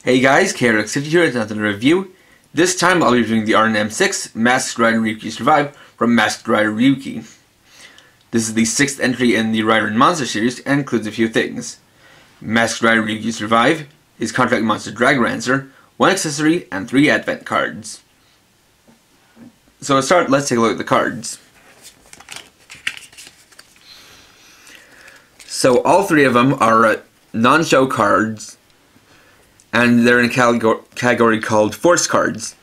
Hey guys, KRX50 here with another review. This time I'll be reviewing the RM6 Masked Rider Ryuki Survive from Masked Rider Ryuki. This is the 6th entry in the Rider and Monster series and includes a few things. Masked Rider Ryuki Survive, his contract monster Dragrancer, 1 accessory, and 3 advent cards. So to start, let's take a look at the cards. So all 3 of them are non-show cards, and they're in a category called Force cards,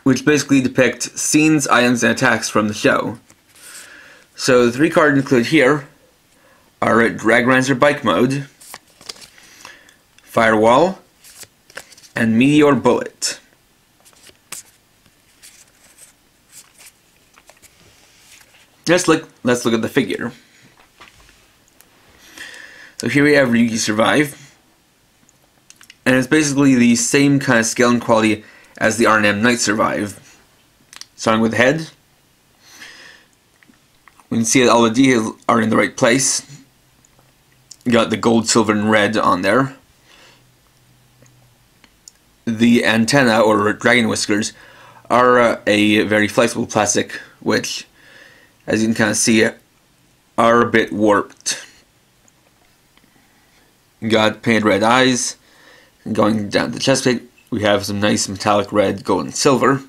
which basically depict scenes, items, and attacks from the show. So the 3 cards included here are Dragrancer Bike Mode, Firewall, and Meteor Bullet. Let's look at the figure. So here we have Ryuki Survive, and it's basically the same kind of scale and quality as the R&M Knight Survive. Starting with the head, we can see that all the details are in the right place. You got the gold, silver, and red on there. The antenna, or dragon whiskers, are a very flexible plastic, which, as you can kind of see, are a bit warped. You got painted red eyes. And going down the chest plate, we have some nice metallic red, gold, and silver.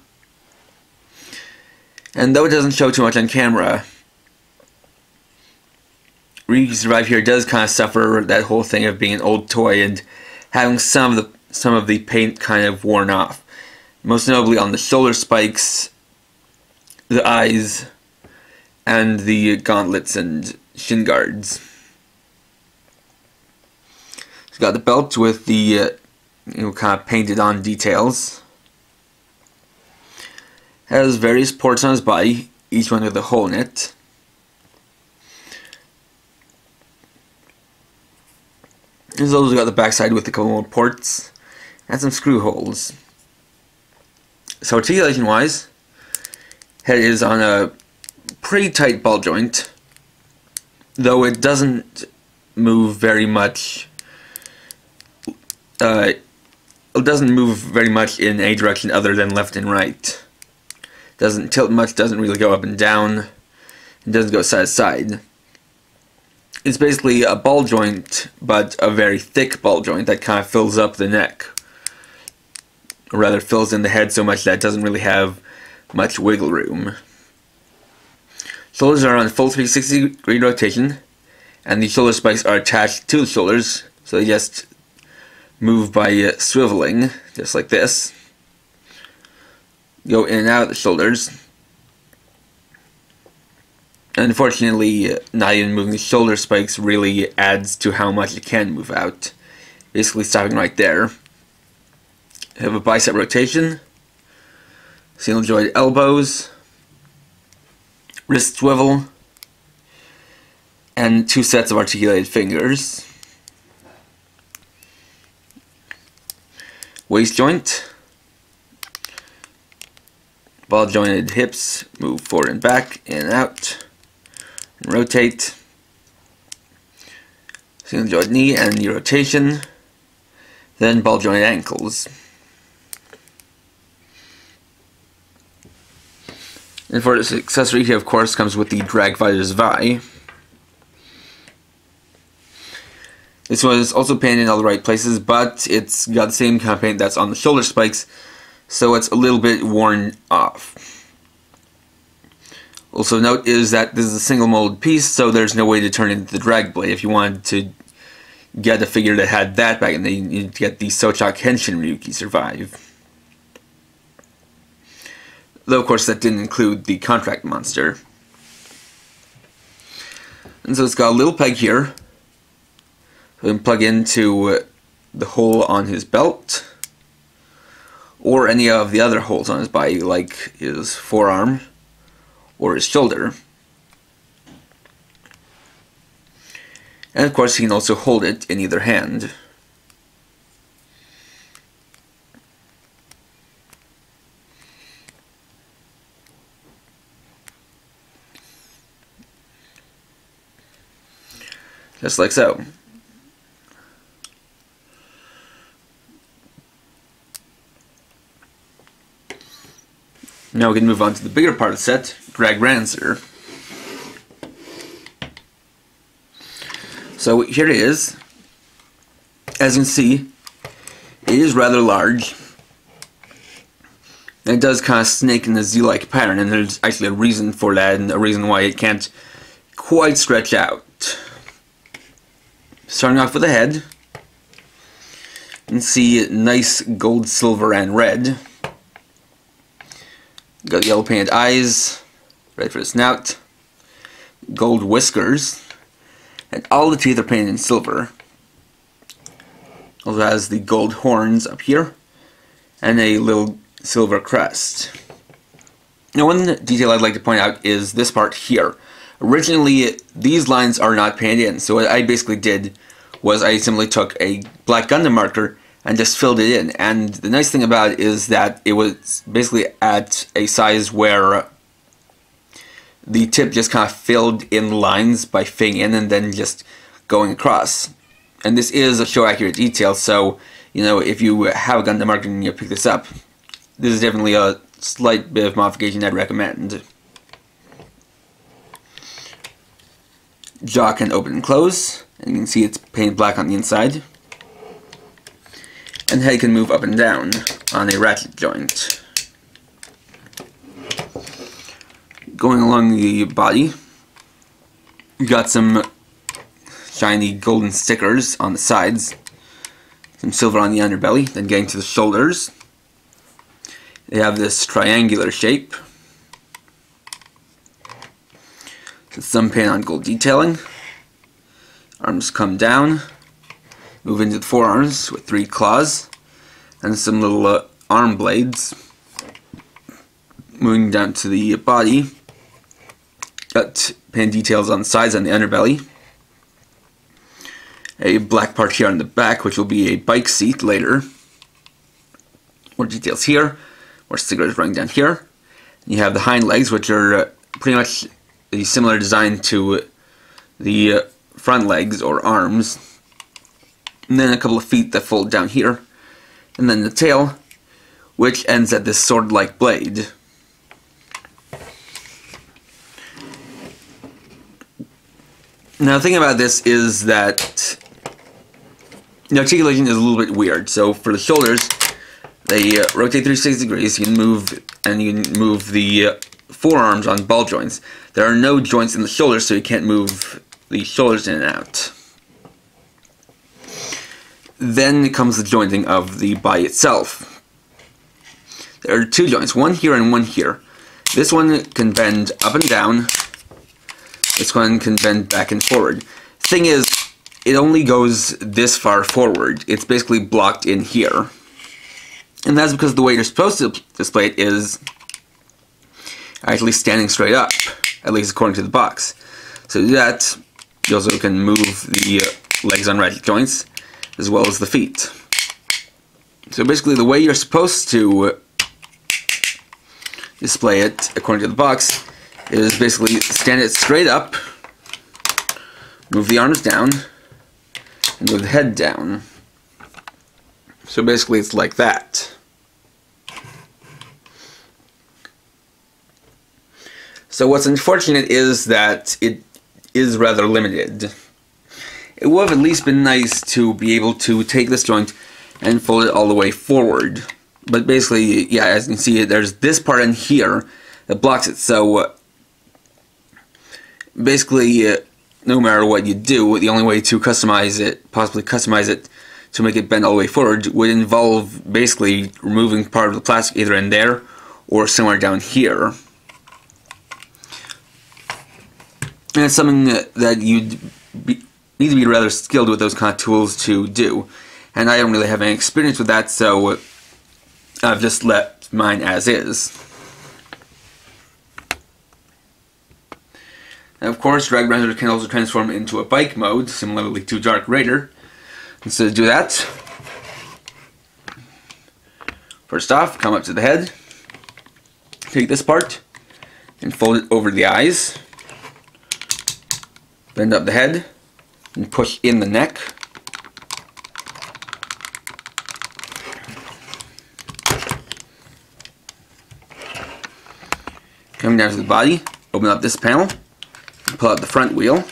And though it doesn't show too much on camera, Ryuki Survive here does kind of suffer that whole thing of being an old toy and having some of the paint kind of worn off. Most notably on the shoulder spikes, the eyes, and the gauntlets and shin guards. It's got the belt with the kind of painted on details. Has various ports on his body, each one with a hole in it. He's also got the backside with a couple more ports and some screw holes. So articulation wise, head is on a pretty tight ball joint, though it doesn't move very much. It doesn't move very much in any direction other than left and right. Doesn't tilt much, doesn't really go up and down, and doesn't go side to side. It's basically a ball joint, but a very thick ball joint that kind of fills up the neck. Or rather, fills in the head so much that it doesn't really have much wiggle room. Shoulders are on full 360-degree rotation, and the shoulder spikes are attached to the shoulders, so they just move by swiveling, just like this. Go in and out of the shoulders. Unfortunately, not even moving the shoulder spikes really adds to how much it can move out. Basically stopping right there. Have a bicep rotation, single joint elbows, wrist swivel, and 2 sets of articulated fingers. Waist joint, ball jointed hips, move forward and back, in and out, and rotate. Single joint knee and knee rotation, then ball jointed ankles. And for this accessory, he of course comes with the Dragfighter's Vi. This one is also painted in all the right places, but it's got the same kind of paint that's on the shoulder spikes, so it's a little bit worn off. Also note is that this is a single molded piece, so there's no way to turn it into the drag blade. If you wanted to get a figure that had that back in the day, you'd get the Sochak Henshin Ryuki Survive. Though of course that didn't include the contract monster. And so it's got a little peg here. So we can plug into the hole on his belt, or any of the other holes on his body, like his forearm or his shoulder. And of course he can also hold it in either hand. Just like so. Now we can move on to the bigger part of the set, Drag Rancer. So here it is. As you can see, it is rather large. And it does kind of snake in a Z-like pattern, and there's actually a reason for that, and a reason why it can't quite stretch out. Starting off with the head, you can see nice gold, silver, and red. Got yellow painted eyes, red for the snout, gold whiskers, and all the teeth are painted in silver. Also has the gold horns up here, and a little silver crest. Now, one detail I'd like to point out is this part here. Originally, these lines are not painted in, so what I basically did was I simply took a black Gundam marker and just filled it in. And the nice thing about it is that it was basically at a size where the tip just kind of filled in lines by filling in and then just going across. And this is a show accurate detail, so you know, if you have a Gundam marker and you pick this up, this is definitely a slight bit of modification I'd recommend. Jaw can open and close, and you can see it's painted black on the inside. And head can move up and down on a ratchet joint. Going along the body, you got some shiny golden stickers on the sides, some silver on the underbelly. Then getting to the shoulders, they have this triangular shape, some paint on gold detailing. Arms come down, move into the forearms with 3 claws, and some little arm blades. Moving down to the body, got paint details on the sides and the underbelly. A black part here on the back, which will be a bike seat later. More details here, more stickers running down here. You have the hind legs, which are pretty much a similar design to the front legs or arms. And then a couple of feet that fold down here. And then the tail, which ends at this sword-like blade. Now the thing about this is that the articulation is a little bit weird. So for the shoulders, they rotate 360 degrees. You can move the forearms on ball joints. There are no joints in the shoulders, so you can't move the shoulders in and out. Then comes the jointing of the body itself. There are 2 joints, one here and one here. This one can bend up and down. This one can bend back and forward. Thing is, it only goes this far forward. It's basically blocked in here. And that's because the way you're supposed to display it is actually standing straight up, at least according to the box. So to do that, you also can move the legs on ratchet joints, as well as the feet. So basically the way you're supposed to display it, according to the box, is basically stand it straight up, move the arms down, and move the head down. So basically it's like that. So what's unfortunate is that it is rather limited. It would have at least been nice to be able to take this joint and fold it all the way forward. But basically, yeah, as you can see, there's this part in here that blocks it. So basically, no matter what you do, the only way to customize it, possibly customize it to make it bend all the way forward, would involve basically removing part of the plastic either in there or somewhere down here. And it's something that you'd need to be rather skilled with those kind of tools to do. And I don't really have any experience with that, so I've just left mine as is. And of course, Drag Rancer can also transform into a bike mode, similarly to Dark Raider. And so to do that, first off, come up to the head, take this part, and fold it over the eyes. Bend up the head, and push in the neck. Coming down to the body, open up this panel, pull out the front wheel,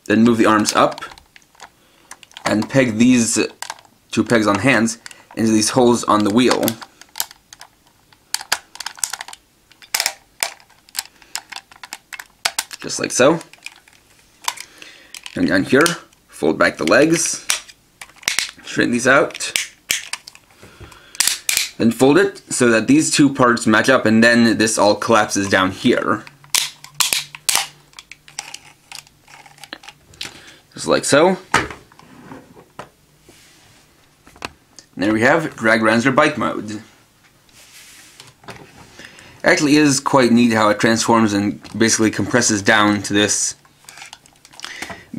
then move the arms up, and peg these 2 pegs on hands into these holes on the wheel. Just like so. And down here, fold back the legs, straighten these out, then fold it so that these 2 parts match up, and then this all collapses down here. Just like so. And there we have Drag Rancer Bike Mode. Actually is quite neat how it transforms and basically compresses down to this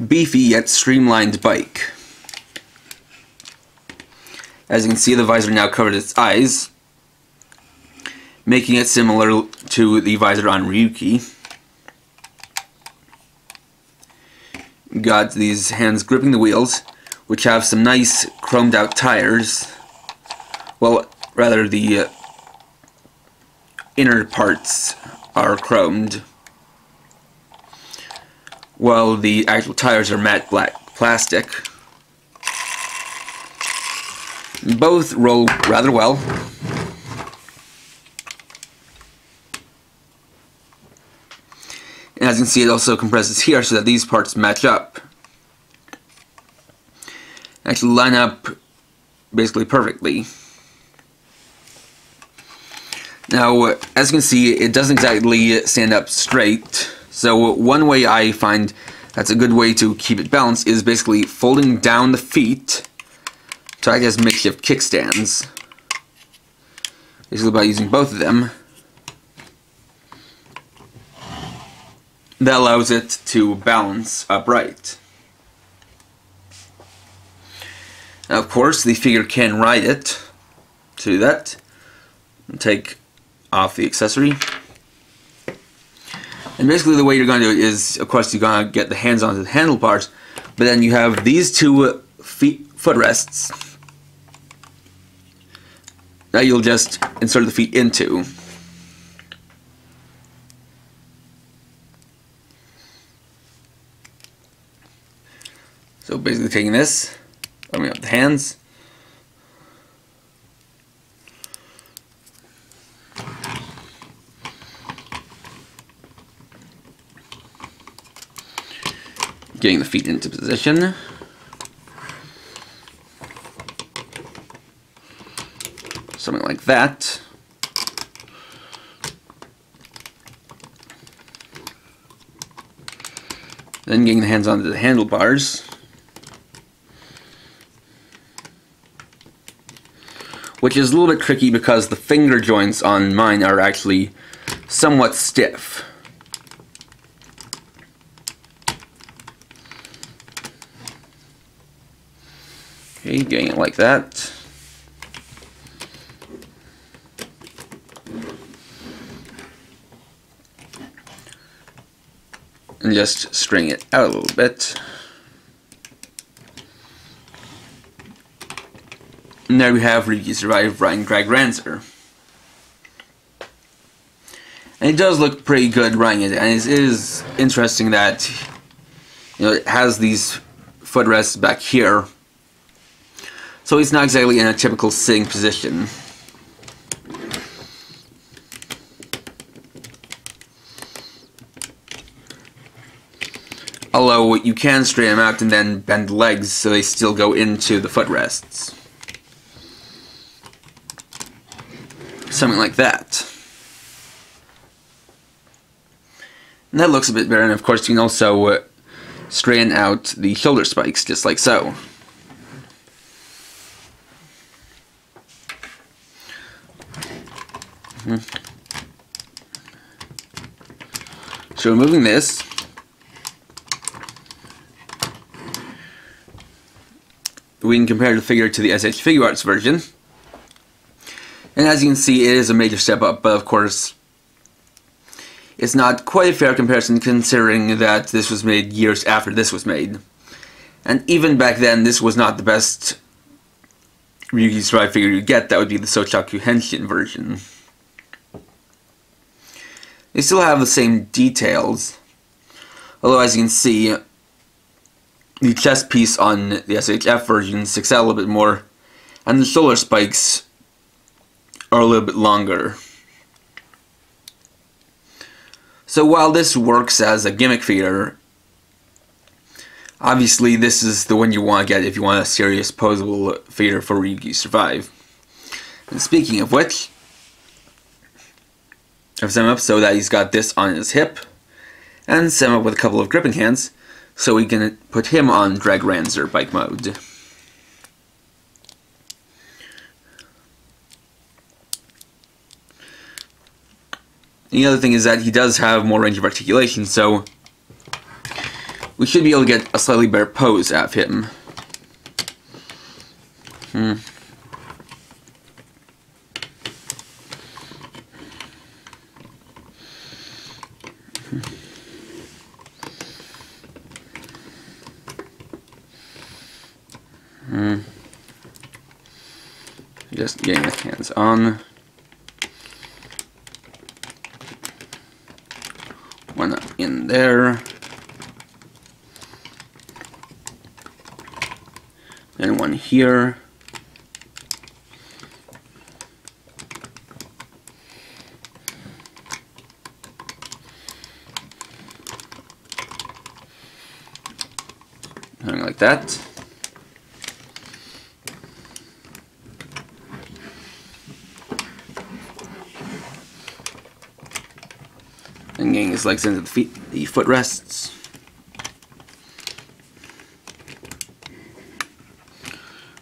beefy yet streamlined bike. As you can see, the visor now covered its eyes, making it similar to the visor on Ryuki. Got these hands gripping the wheels, which have some nice chromed out tires. Well, rather the inner parts are chromed, while the actual tires are matte black plastic. Both roll rather well. And as you can see, it also compresses here so that these parts match up. Actually line up basically perfectly. Now, as you can see, it doesn't exactly stand up straight. So one way I find that's a good way to keep it balanced is basically folding down the feet to act as makeshift kickstands. Basically by using both of them. That allows it to balance upright. Now, of course, the figure can ride it. To do that, take off the accessory. And basically the way you're going to do it is, of course, you're going to get the hands onto the handlebars, but then you have these 2 footrests that you'll just insert the feet into. So basically taking this, opening up the hands, getting the feet into position, something like that. Then getting the hands onto the handlebars, which is a little bit tricky because the finger joints on mine are actually somewhat stiff. Okay, getting it like that. And just string it out a little bit. And there we have Ryuki Survive riding Drag Rancer. And it does look pretty good riding it, and it is interesting that, you know, it has these footrests back here. So he's not exactly in a typical sitting position. Although you can straighten them out and then bend the legs so they still go into the footrests. Something like that. And that looks a bit better, and of course you can also straighten out the shoulder spikes just like so. So removing this, we can compare the figure to the SH Figuarts version. And as you can see, it is a major step up, but of course it's not quite a fair comparison considering that this was made years after this was made. And even back then, this was not the best Ryuki Survive figure you get. That would be the Sochaku Henshin version. They still have the same details, although as you can see, the chest piece on the SHF version sticks out a little bit more, and the shoulder spikes are a little bit longer. So while this works as a gimmick feeder, obviously this is the one you want to get if you want a serious posable feeder for Ryugi Survive. And speaking of which, I've set him up so that he's got this on his hip, and set him up with a couple of gripping hands, so we can put him on Drag Ranzer bike mode. The other thing is that he does have more range of articulation, so we should be able to get a slightly better pose out of him. Just getting the hands on. One up in there. Then one here. Something like that. And getting his legs into the footrests.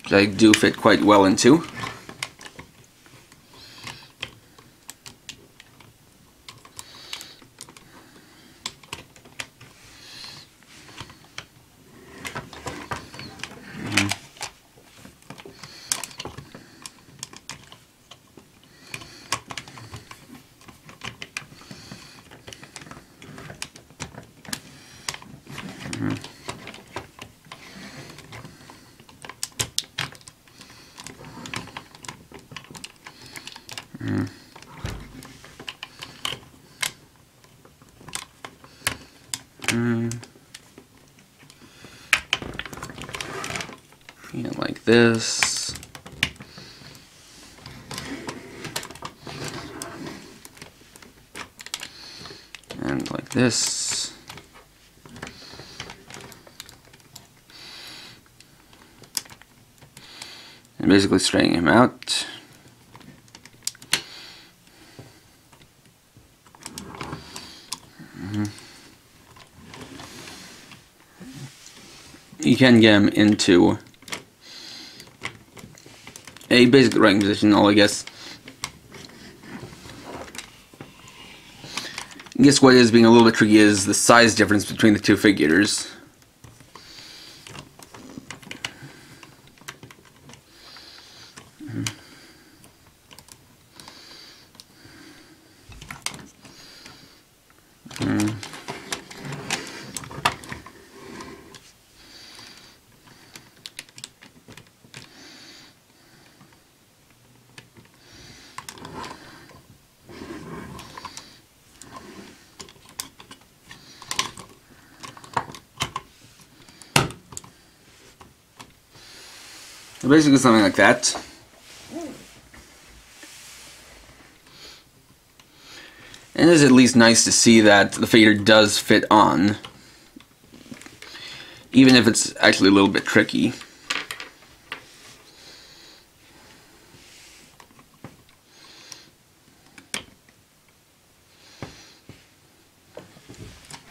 Which I do fit quite well into. Yeah, like this. And like this. And basically straightening him out. You can get him into a basic riding position, I guess what is being a little bit tricky is the size difference between the two figures. So basically something like that. And it is at least nice to see that the fader does fit on, even if it's actually a little bit tricky.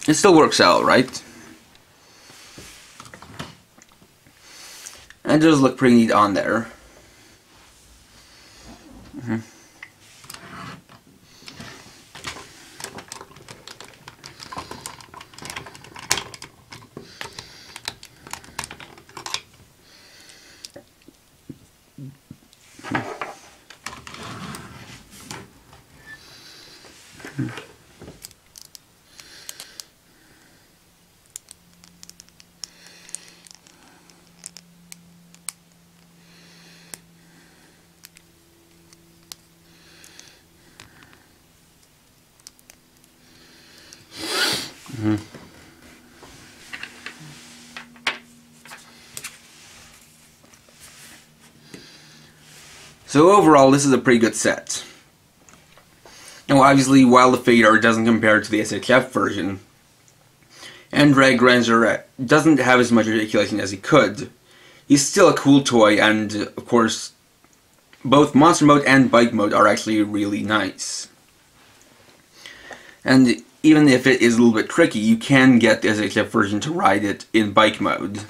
It still works out, right? And it does look pretty neat on there. So overall, this is a pretty good set. Now obviously, while the figure doesn't compare to the SHF version, and Drag Ranger doesn't have as much articulation as he could, he's still a cool toy, and of course, both Monster Mode and Bike Mode are actually really nice. And even if it is a little bit tricky, you can get the SHF version to ride it in Bike Mode.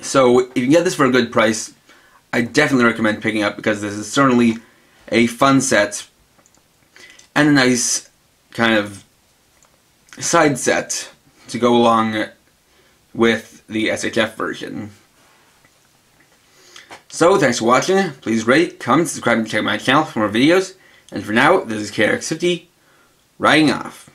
So if you can get this for a good price, I definitely recommend picking up, because this is certainly a fun set and a nice kind of side set to go along with the SHF version. So thanks for watching. Please rate, comment, subscribe, and check out my channel for more videos. And for now, this is KRX50, riding off.